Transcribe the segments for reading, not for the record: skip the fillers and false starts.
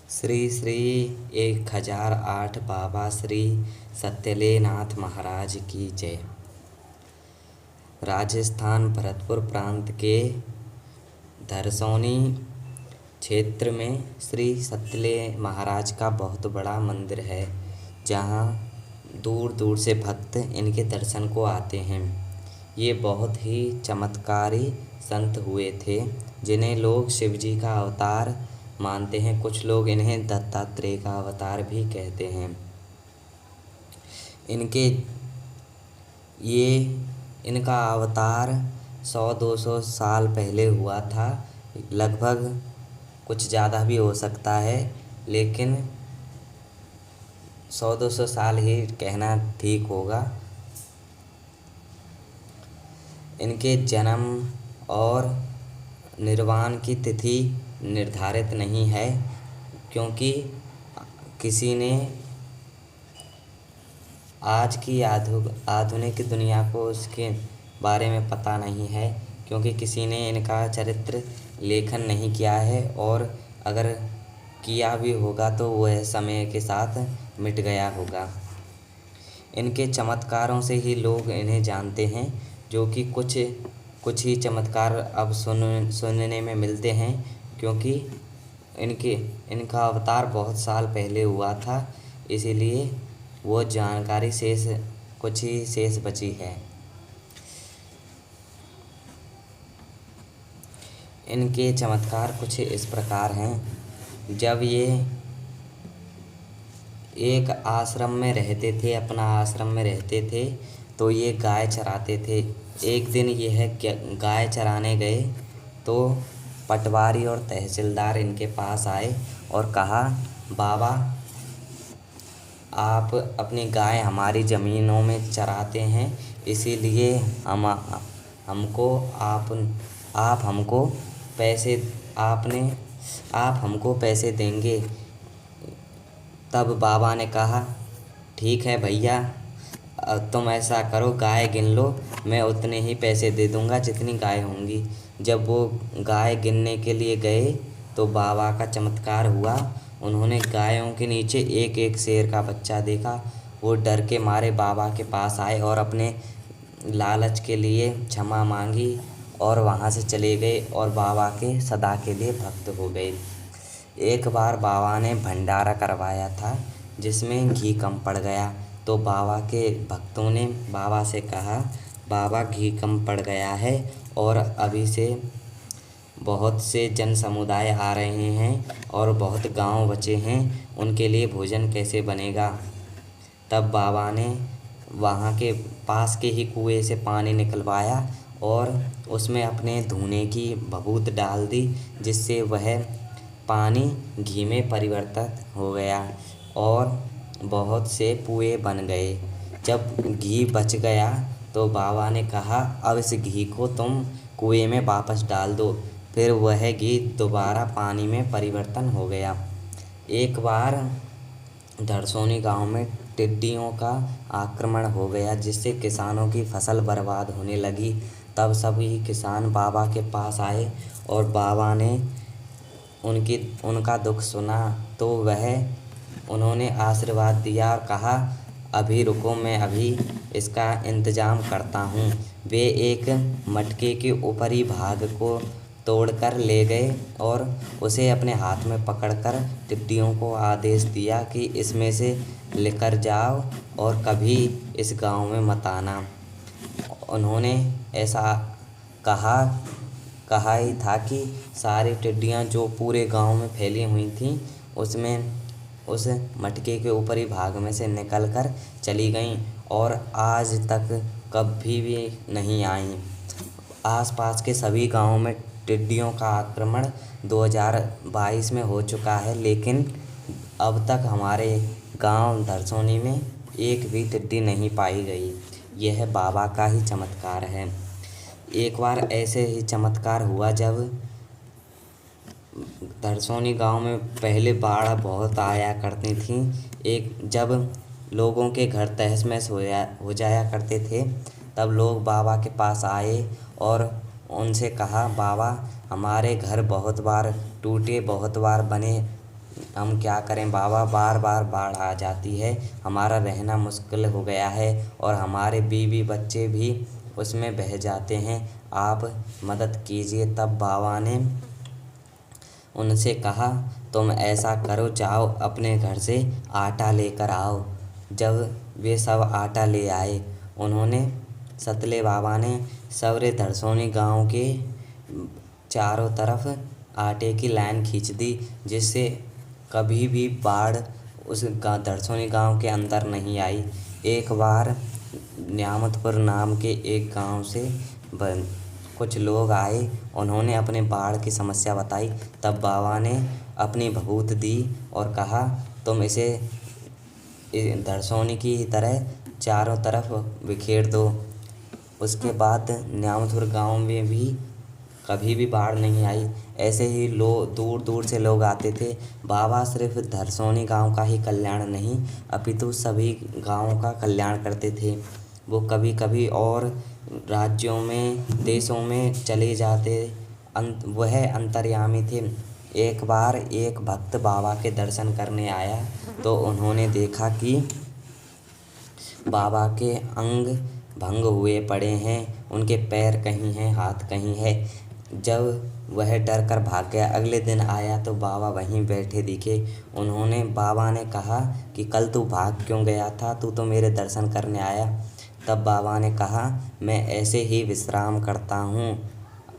श्री श्री 1008 बाबा श्री सत्यलेनाथ महाराज की जय। राजस्थान भरतपुर प्रांत के धरसोनी क्षेत्र में श्री सत्यले महाराज का बहुत बड़ा मंदिर है, जहाँ दूर दूर से भक्त इनके दर्शन को आते हैं। ये बहुत ही चमत्कारी संत हुए थे, जिन्हें लोग शिव जी का अवतार मानते हैं। कुछ लोग इन्हें दत्तात्रेय का अवतार भी कहते हैं। इनका अवतार 100-200 साल पहले हुआ था, लगभग कुछ ज़्यादा भी हो सकता है, लेकिन 100-200 साल ही कहना ठीक होगा। इनके जन्म और निर्वाण की तिथि निर्धारित नहीं है, क्योंकि किसी ने आज की आधुनिक दुनिया को उसके बारे में पता नहीं है, क्योंकि किसी ने इनका चरित्र लेखन नहीं किया है, और अगर किया भी होगा तो वह समय के साथ मिट गया होगा। इनके चमत्कारों से ही लोग इन्हें जानते हैं, जो कि कुछ ही चमत्कार अब सुनने में मिलते हैं, क्योंकि इनका अवतार बहुत साल पहले हुआ था, इसीलिए वो जानकारी कुछ ही शेष बची है। इनके चमत्कार कुछ इस प्रकार हैं। जब ये एक आश्रम में रहते थे, अपना आश्रम में रहते थे, तो ये गाय चराते थे। एक दिन यह गाय चराने गए तो पटवारी और तहसीलदार इनके पास आए और कहा, बाबा, आप अपनी गाय हमारी ज़मीनों में चराते हैं, इसीलिए आप हमको पैसे देंगे। तब बाबा ने कहा, ठीक है भैया, तुम ऐसा करो, गाय गिन लो, मैं उतने ही पैसे दे दूँगा जितनी गाय होंगी। जब वो गाय गिनने के लिए गए तो बाबा का चमत्कार हुआ। उन्होंने गायों के नीचे एक एक शेर का बच्चा देखा। वो डर के मारे बाबा के पास आए और अपने लालच के लिए क्षमा मांगी और वहाँ से चले गए और बाबा के सदा के लिए भक्त हो गए। एक बार बाबा ने भंडारा करवाया था, जिसमें घी कम पड़ गया, तो बाबा के भक्तों ने बाबा से कहा, बाबा, घी कम पड़ गया है और अभी से बहुत से जन समुदाय आ रहे हैं और बहुत गांव बचे हैं, उनके लिए भोजन कैसे बनेगा। तब बाबा ने वहाँ के पास के ही कुएं से पानी निकलवाया और उसमें अपने धूने की भभूत डाल दी, जिससे वह पानी घी में परिवर्तित हो गया और बहुत से पुए बन गए। जब घी बच गया तो बाबा ने कहा, अब इस घी को तुम कुएं में वापस डाल दो। फिर वह घी दोबारा पानी में परिवर्तन हो गया। एक बार धरसोनी गांव में टिड्डियों का आक्रमण हो गया, जिससे किसानों की फसल बर्बाद होने लगी। तब सभी किसान बाबा के पास आए और बाबा ने उनका दुख सुना, तो उन्होंने आशीर्वाद दिया और कहा, अभी रुको, मैं अभी इसका इंतज़ाम करता हूँ। वे एक मटके के ऊपरी भाग को तोड़कर ले गए और उसे अपने हाथ में पकड़कर टिड्डियों को आदेश दिया कि इसमें से लेकर जाओ और कभी इस गांव में मत आना। उन्होंने ऐसा कहा ही था कि सारी टिड्डियाँ जो पूरे गांव में फैली हुई थीं, उस मटके के ऊपरी भाग में से निकलकर चली गईं और आज तक कभी भी नहीं आईं। आसपास के सभी गांवों में टिड्डियों का आक्रमण 2022 में हो चुका है, लेकिन अब तक हमारे गांव धरसोनी में एक भी टिड्डी नहीं पाई गई। यह बाबा का ही चमत्कार है। एक बार ऐसे ही चमत्कार हुआ, जब धरसोनी गांव में पहले बाढ़ बहुत आया करती थी। जब लोगों के घर तहस महस हो जाया करते थे, तब लोग बाबा के पास आए और उनसे कहा, बाबा, हमारे घर बहुत बार टूटे, बहुत बार बने, हम क्या करें बाबा, बार बार बाढ़ आ जाती है, हमारा रहना मुश्किल हो गया है और हमारे बीवी बच्चे भी उसमें बह जाते हैं, आप मदद कीजिए। तब बाबा ने उनसे कहा, तुम ऐसा करो, जाओ अपने घर से आटा लेकर आओ। जब वे सब आटा ले आए, उन्होंने सतले बाबा ने सवरे धरसोनी गांव के चारों तरफ आटे की लाइन खींच दी, जिससे कभी भी बाढ़ उस धरसोनी गांव के अंदर नहीं आई। एक बार न्यामतपुर नाम के एक गांव से कुछ लोग आए, उन्होंने अपने बाढ़ की समस्या बताई। तब बाबा ने अपनी भभूत दी और कहा, तुम इसे धरसोनी की तरह चारों तरफ बिखेर दो। उसके बाद न्यामतपुर गांव में भी कभी भी बाढ़ नहीं आई। ऐसे ही दूर दूर से लोग आते थे। बाबा सिर्फ धरसोनी गांव का ही कल्याण नहीं, अपितु सभी गांवों का कल्याण करते थे। वो कभी कभी और राज्यों में, देशों में चले जाते। वह अंतर्यामी थे। एक बार एक भक्त बाबा के दर्शन करने आया, तो उन्होंने देखा कि बाबा के अंग भंग हुए पड़े हैं, उनके पैर कहीं हैं, हाथ कहीं है। जब वह डर कर भाग गया। अगले दिन आया तो बाबा वहीं बैठे दिखे। बाबा ने कहा कि कल तू भाग क्यों गया था, तू तो मेरे दर्शन करने आया। तब बाबा ने कहा, मैं ऐसे ही विश्राम करता हूँ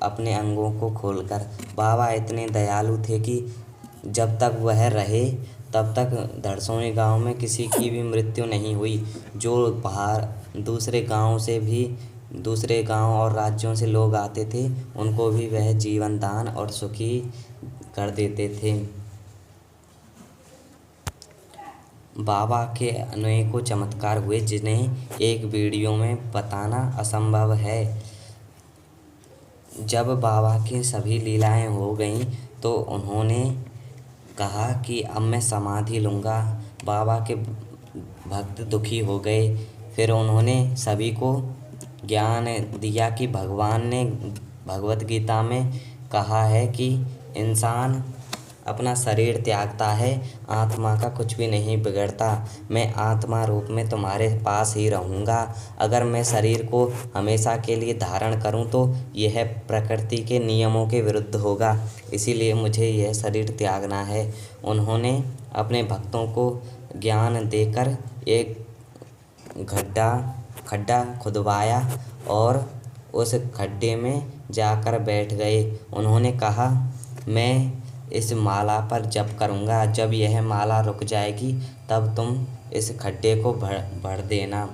अपने अंगों को खोलकर। बाबा इतने दयालु थे कि जब तक वह रहे तब तक धरसोनी गांव में किसी की भी मृत्यु नहीं हुई। जो बाहर दूसरे गांव और राज्यों से लोग आते थे, उनको भी वह जीवन दान और सुखी कर देते थे। बाबा के अनेकों चमत्कार हुए, जिन्हें एक वीडियो में बताना असंभव है। जब बाबा की सभी लीलाएं हो गईं, तो उन्होंने कहा कि अब मैं समाधि लूँगा। बाबा के भक्त दुखी हो गए। फिर उन्होंने सभी को ज्ञान दिया कि भगवान ने भगवत गीता में कहा है कि इंसान अपना शरीर त्यागता है, आत्मा का कुछ भी नहीं बिगड़ता। मैं आत्मा रूप में तुम्हारे पास ही रहूँगा। अगर मैं शरीर को हमेशा के लिए धारण करूँ तो यह प्रकृति के नियमों के विरुद्ध होगा, इसीलिए मुझे यह शरीर त्यागना है। उन्होंने अपने भक्तों को ज्ञान देकर एक खड्डा खुदवाया और उस खड्डे में जाकर बैठ गए। उन्होंने कहा, मैं इस माला पर जप करूँगा, जब यह माला रुक जाएगी तब तुम इस खड्डे को भर देना।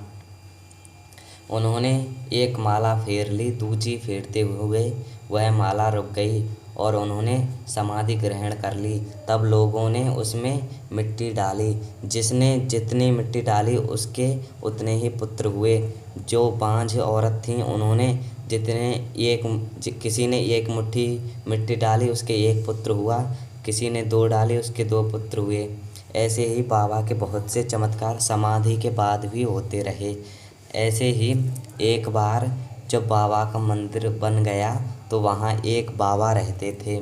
उन्होंने एक माला फेर ली, दूसरी फेरते हुए वह माला रुक गई और उन्होंने समाधि ग्रहण कर ली। तब लोगों ने उसमें मिट्टी डाली। जिसने जितनी मिट्टी डाली उसके उतने ही पुत्र हुए। जो 5 औरत थीं, उन्होंने किसी ने 1 मुट्ठी मिट्टी डाली, उसके 1 पुत्र हुआ। किसी ने 2 डाली, उसके 2 पुत्र हुए। ऐसे ही बाबा के बहुत से चमत्कार समाधि के बाद भी होते रहे। ऐसे ही एक बार जब बाबा का मंदिर बन गया तो वहाँ एक बाबा रहते थे,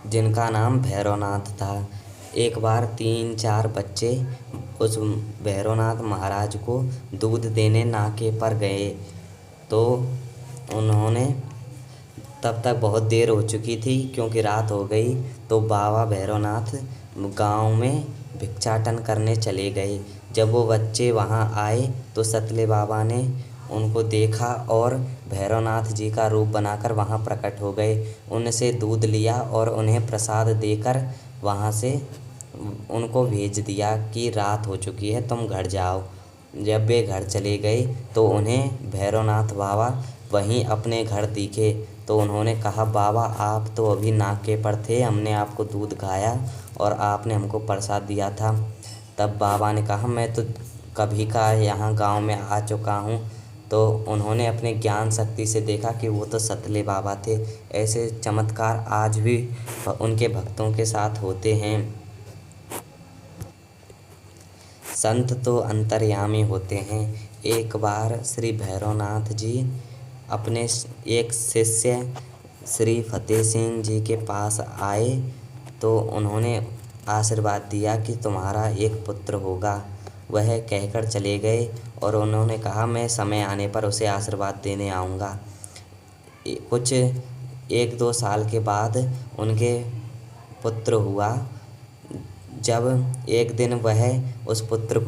जिनका नाम भैरवनाथ था। एक बार 3-4 बच्चे उस भैरवनाथ महाराज को दूध देने नाके पर गए, तो उन्होंने तब तक बहुत देर हो चुकी थी क्योंकि रात हो गई। तो बाबा भैरवनाथ गांव में भिक्षाटन करने चले गए। जब वो बच्चे वहां आए तो सतले बाबा ने उनको देखा और भैरवनाथ जी का रूप बनाकर वहां प्रकट हो गए। उनसे दूध लिया और उन्हें प्रसाद देकर वहां से उनको भेज दिया कि रात हो चुकी है, तुम घर जाओ। जब वे घर चले गए तो उन्हें भैरवनाथ बाबा वहीं अपने घर दिखे। तो उन्होंने कहा, बाबा आप तो अभी नाके पर थे, हमने आपको दूध खाया और आपने हमको प्रसाद दिया था। तब बाबा ने कहा, मैं तो कभी का यहाँ गांव में आ चुका हूँ। तो उन्होंने अपने ज्ञान शक्ति से देखा कि वो तो सतले बाबा थे। ऐसे चमत्कार आज भी उनके भक्तों के साथ होते हैं। संत तो अंतर्यामी होते हैं। एक बार श्री भैरवनाथ जी अपने एक शिष्य श्री फतेह सिंह जी के पास आए तो उन्होंने आशीर्वाद दिया कि तुम्हारा एक पुत्र होगा। वह कहकर चले गए और उन्होंने कहा मैं समय आने पर उसे आशीर्वाद देने आऊँगा। कुछ 1-2 साल के बाद उनके पुत्र हुआ। जब एक दिन वह उस पुत्र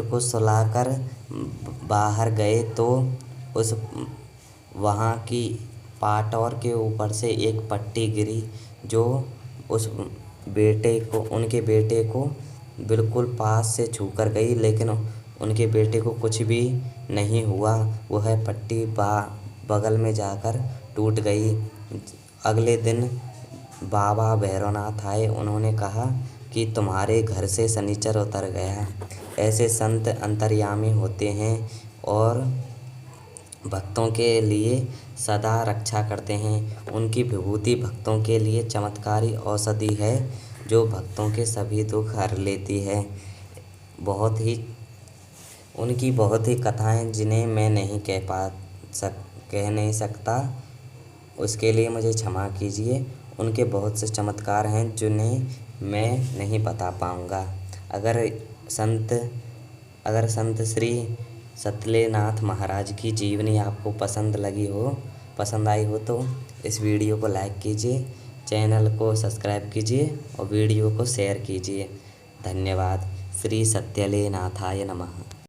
को सुलाकर बाहर गए तो उस वहाँ की पाटौर के ऊपर से एक पट्टी गिरी जो उनके बेटे को बिल्कुल पास से छूकर गई, लेकिन उनके बेटे को कुछ भी नहीं हुआ। वह पट्टी बगल में जाकर टूट गई। अगले दिन बाबा भैरवनाथ आए। उन्होंने कहा कि तुम्हारे घर से शनिचर उतर गया। ऐसे संत अंतर्यामी होते हैं और भक्तों के लिए सदा रक्षा करते हैं। उनकी विभूति भक्तों के लिए चमत्कारी औषधि है जो भक्तों के सभी दुख हर लेती है। उनकी बहुत ही कथाएँ जिन्हें मैं कह नहीं सकता, उसके लिए मुझे क्षमा कीजिए। उनके बहुत से चमत्कार हैं जिन्हें मैं नहीं बता पाऊँगा। अगर संत श्री सतलेनाथ महाराज की जीवनी आपको पसंद आई हो तो इस वीडियो को लाइक कीजिए, चैनल को सब्सक्राइब कीजिए और वीडियो को शेयर कीजिए। धन्यवाद। श्री सत्यलेनाथाय नमः।